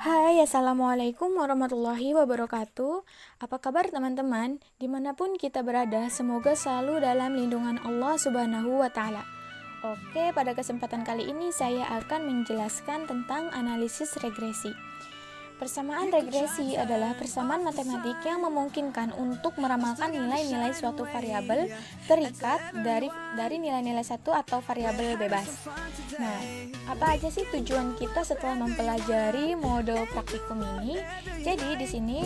Hai, Assalamualaikum warahmatullahi wabarakatuh. Apa kabar teman-teman? Dimanapun kita berada, semoga selalu dalam lindungan Allah Subhanahu wa Ta'ala. Oke, pada kesempatan kali ini saya akan menjelaskan tentang analisis regresi. Persamaan regresi adalah persamaan matematik yang memungkinkan untuk meramalkan nilai-nilai suatu variabel terikat dari nilai-nilai satu atau variabel bebas. Nah, apa aja sih tujuan kita setelah mempelajari model praktikum ini? Jadi di sini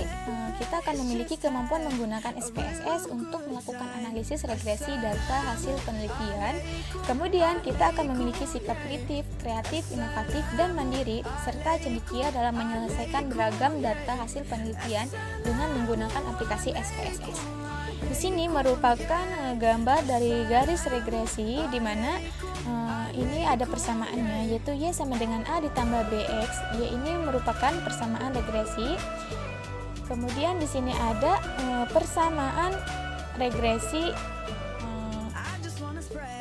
kita akan memiliki kemampuan menggunakan SPSS untuk melakukan analisis regresi data hasil penelitian. Kemudian kita akan memiliki sikap kreatif, inovatif, dan mandiri serta cendekia dalam menyelesaikan beragam data hasil penelitian dengan menggunakan aplikasi SPSS. Di sini merupakan gambar dari garis regresi di mana ini ada persamaannya, yaitu Y sama dengan A ditambah BX. Y ini merupakan persamaan regresi. Kemudian di sini ada persamaan regresi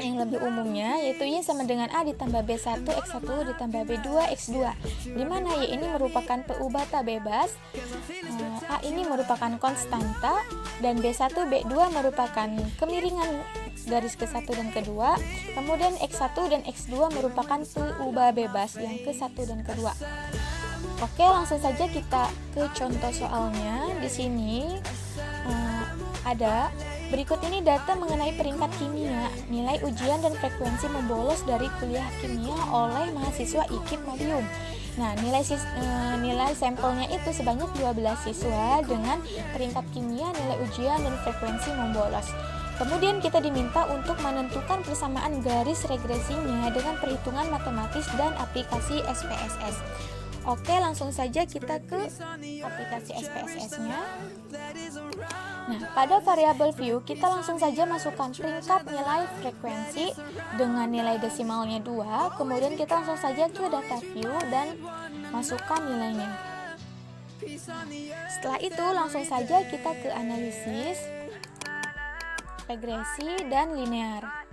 yang lebih umumnya, yaitu Y sama dengan A ditambah B1 X1 ditambah B2 X2, di mana Y ini merupakan PU-bata bebas, A ini merupakan konstanta, dan B1 B2 merupakan kemiringan garis ke-1 dan kedua. Kemudian X1 dan X2 merupakan PU-ba bebas yang ke-1 dan kedua. Oke, langsung saja kita ke contoh soalnya. Di sini ada berikut ini data mengenai peringkat kimia, nilai ujian dan frekuensi membolos dari kuliah kimia oleh mahasiswa IKIP Madiun. Nah, nilai sampelnya itu sebanyak 12 siswa dengan peringkat kimia, nilai ujian dan frekuensi membolos. Kemudian kita diminta untuk menentukan persamaan garis regresinya dengan perhitungan matematis dan aplikasi SPSS. Oke, langsung saja kita ke aplikasi SPSS-nya. Nah, pada variabel view kita langsung saja masukkan peringkat nilai frekuensi dengan nilai desimalnya 2. Kemudian kita langsung saja ke data view dan masukkan nilainya. Setelah itu langsung saja kita ke analisis, regresi, dan linear.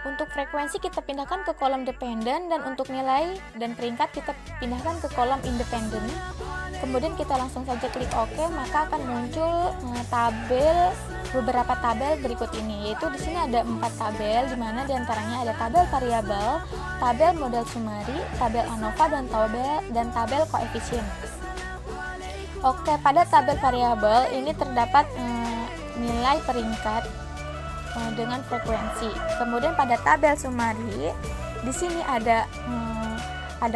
Untuk frekuensi kita pindahkan ke kolom dependen, dan untuk nilai dan peringkat kita pindahkan ke kolom independen. Kemudian kita langsung saja klik OK, maka akan muncul beberapa tabel berikut ini, yaitu di sini ada 4 tabel, di mana diantaranya ada tabel variabel, tabel model sumari, tabel ANOVA, dan tabel koefisien. Oke, pada tabel variabel ini terdapat nilai peringkat dengan frekuensi. Kemudian pada tabel sumari di sini ada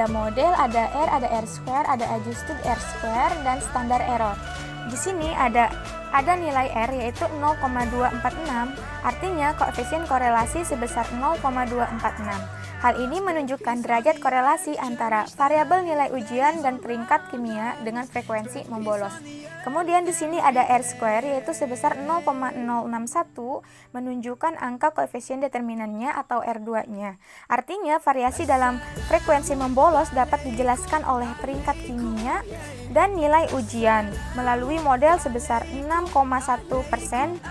model, ada R, ada R square, ada adjusted R square, dan standar error. Di sini ada nilai R yaitu 0,246, artinya koefisien korelasi sebesar 0,246. Hal ini menunjukkan derajat korelasi antara variabel nilai ujian dan peringkat kimia dengan frekuensi membolos. Kemudian di sini ada R square yaitu sebesar 0,061, menunjukkan angka koefisien determinannya atau R2-nya. Artinya variasi dalam frekuensi membolos dapat dijelaskan oleh peringkat kimia dan nilai ujian melalui model sebesar 6,1%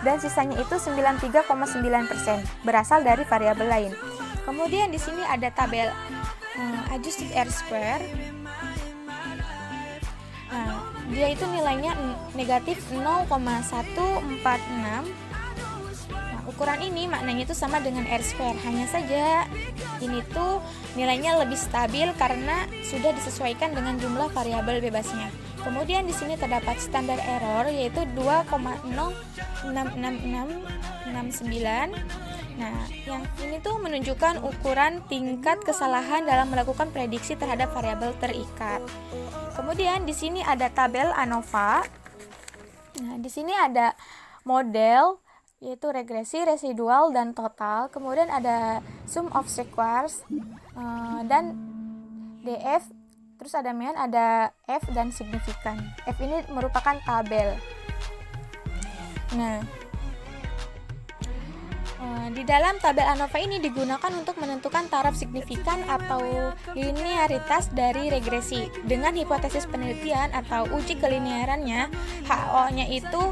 dan sisanya itu 93,9% berasal dari variabel lain. Kemudian di sini ada tabel adjusted R square. Nah, dia itu nilainya negatif 0,146. Nah, ukuran ini maknanya itu sama dengan R square. Hanya saja ini tuh nilainya lebih stabil karena sudah disesuaikan dengan jumlah variabel bebasnya. Kemudian di sini terdapat standar error yaitu 2,066669. Nah, yang ini tuh menunjukkan ukuran tingkat kesalahan dalam melakukan prediksi terhadap variabel terikat. Kemudian di sini ada tabel ANOVA. Nah, di sini ada model yaitu regresi, residual, dan total. Kemudian ada sum of squares dan DF. Terus ada mean, ada F, dan signifikan. F ini merupakan tabel. Nah, di dalam tabel ANOVA ini digunakan untuk menentukan taraf signifikan atau linearitas dari regresi. Dengan hipotesis penelitian atau uji kelinearannya, HO-nya itu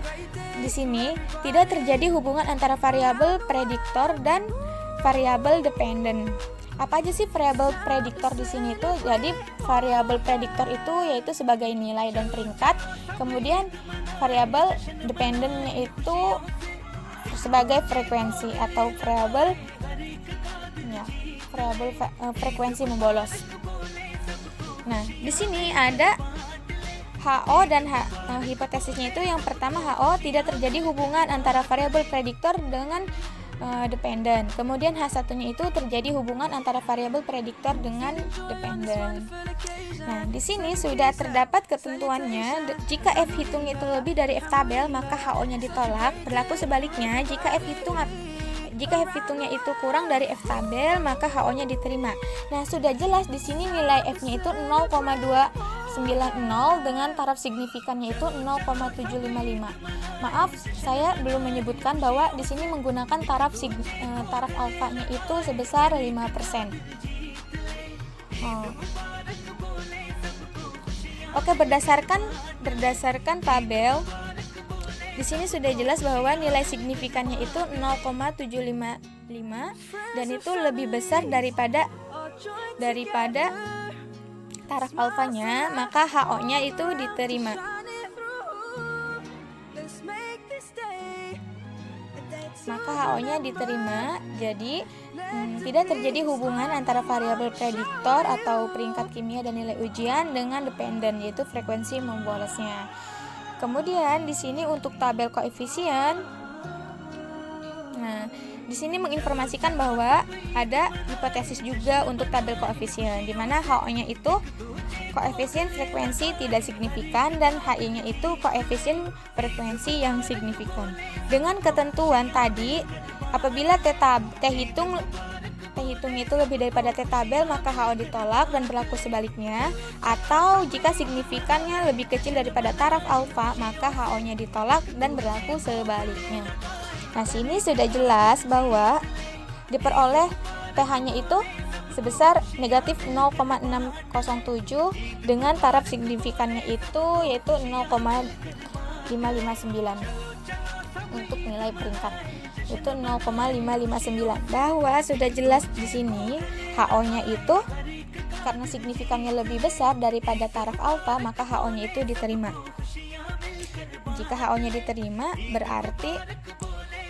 di sini tidak terjadi hubungan antara variabel prediktor dan variabel dependen. Apa aja sih variabel prediktor di sini itu? Jadi variabel prediktor itu yaitu sebagai nilai dan peringkat. Kemudian variabel dependentnya itu sebagai frekuensi atau variabel frekuensi membolos. Nah, di sini ada HO dan hipotesisnya itu yang pertama HO tidak terjadi hubungan antara variabel prediktor dengan dependen. Kemudian H1-nya itu terjadi hubungan antara variabel prediktor dengan dependen. Nah, di sini sudah terdapat ketentuannya. Jika F hitung itu lebih dari F tabel, maka HO-nya ditolak. Berlaku sebaliknya, jika F hitungnya itu kurang dari F tabel, maka HO-nya diterima. Nah, sudah jelas di sini nilai F-nya itu 0,290 dengan taraf signifikannya itu 0,755. Maaf, saya belum menyebutkan bahwa di sini menggunakan taraf alfanya itu sebesar 5%. Oke, berdasarkan tabel di sini sudah jelas bahwa nilai signifikannya itu 0,755 dan itu lebih besar daripada taraf alfanya, maka HO-nya itu diterima. Jadi tidak terjadi hubungan antara variabel prediktor atau peringkat kimia dan nilai ujian dengan dependen, yaitu frekuensi membolosnya. Kemudian di sini untuk tabel koefisien, nah di sini menginformasikan bahwa ada hipotesis juga untuk tabel koefisien, di mana HO-nya itu koefisien frekuensi tidak signifikan dan HI-nya itu koefisien frekuensi yang signifikan. Dengan ketentuan tadi, apabila T hitung itu lebih daripada T tabel, maka HO ditolak dan berlaku sebaliknya. Atau jika signifikannya lebih kecil daripada taraf alfa, maka HO-nya ditolak dan berlaku sebaliknya. Nah, sini sudah jelas bahwa diperoleh pH-nya itu sebesar negatif 0,607 dengan taraf signifikannya itu yaitu 0,559 untuk nilai peringkat itu 0,559. Bahwa sudah jelas di sini HO-nya itu karena signifikannya lebih besar daripada taraf alfa, maka HO-nya itu diterima. Jika HO-nya diterima, berarti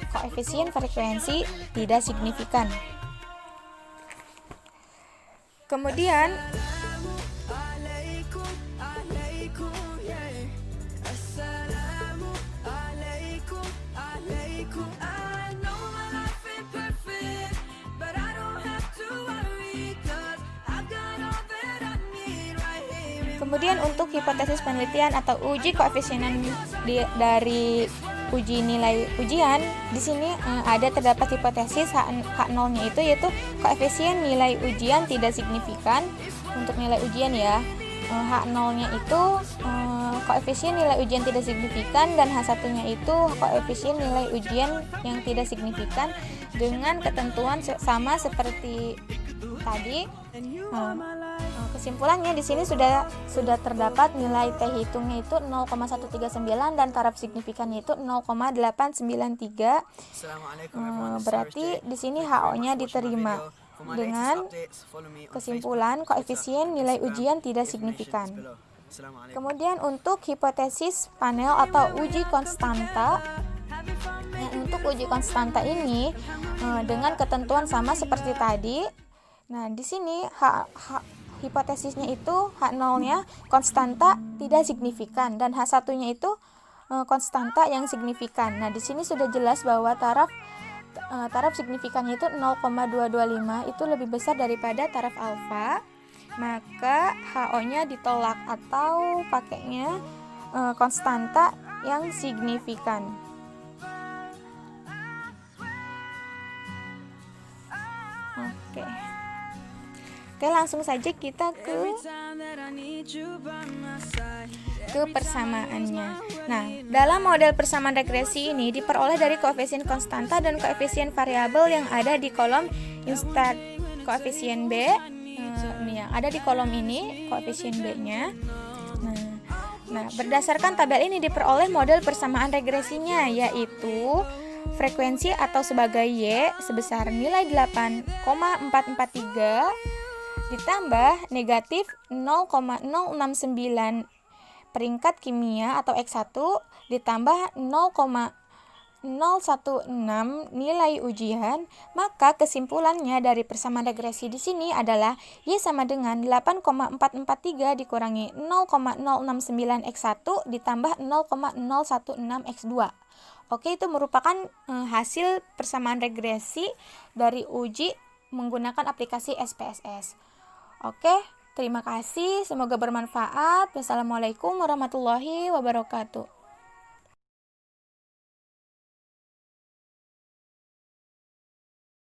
koefisien frekuensi tidak signifikan. Kemudian untuk hipotesis penelitian atau uji koefisienan dari uji nilai ujian, di sini terdapat hipotesis H0-nya itu yaitu koefisien nilai ujian tidak signifikan. Untuk nilai ujian ya, H0-nya itu koefisien nilai ujian tidak signifikan dan H1-nya itu koefisien nilai ujian yang tidak signifikan dengan ketentuan sama seperti tadi. Kesimpulannya di sini sudah terdapat nilai T hitungnya itu 0,139 dan taraf signifikannya itu 0,893. Berarti di sini HO-nya diterima dengan kesimpulan koefisien nilai ujian tidak signifikan. Kemudian untuk hipotesis panel atau uji konstanta. Nah, untuk uji konstanta ini dengan ketentuan sama seperti tadi. Nah, di sini hipotesisnya itu H0-nya konstanta tidak signifikan dan H1-nya itu konstanta yang signifikan. Nah, di sini sudah jelas bahwa taraf signifikannya itu 0,225 itu lebih besar daripada taraf alfa, maka HO-nya ditolak atau pakainya konstanta yang signifikan. Oke, langsung saja kita ke persamaannya. Nah, dalam model persamaan regresi ini diperoleh dari koefisien konstanta dan koefisien variabel yang ada di kolom instat koefisien B. Yang ada di kolom ini koefisien B-nya. Nah, berdasarkan tabel ini diperoleh model persamaan regresinya, yaitu frekuensi atau sebagai Y sebesar nilai 8,443 ditambah negatif 0,069 peringkat kimia atau X1 ditambah 0,016 nilai ujian, maka kesimpulannya dari persamaan regresi di sini adalah Y sama dengan 8,443 dikurangi 0,069 X1 ditambah 0,016 X2. Oke, itu merupakan hasil persamaan regresi dari uji menggunakan aplikasi SPSS. Oke, terima kasih. Semoga bermanfaat. Wassalamualaikum warahmatullahi wabarakatuh.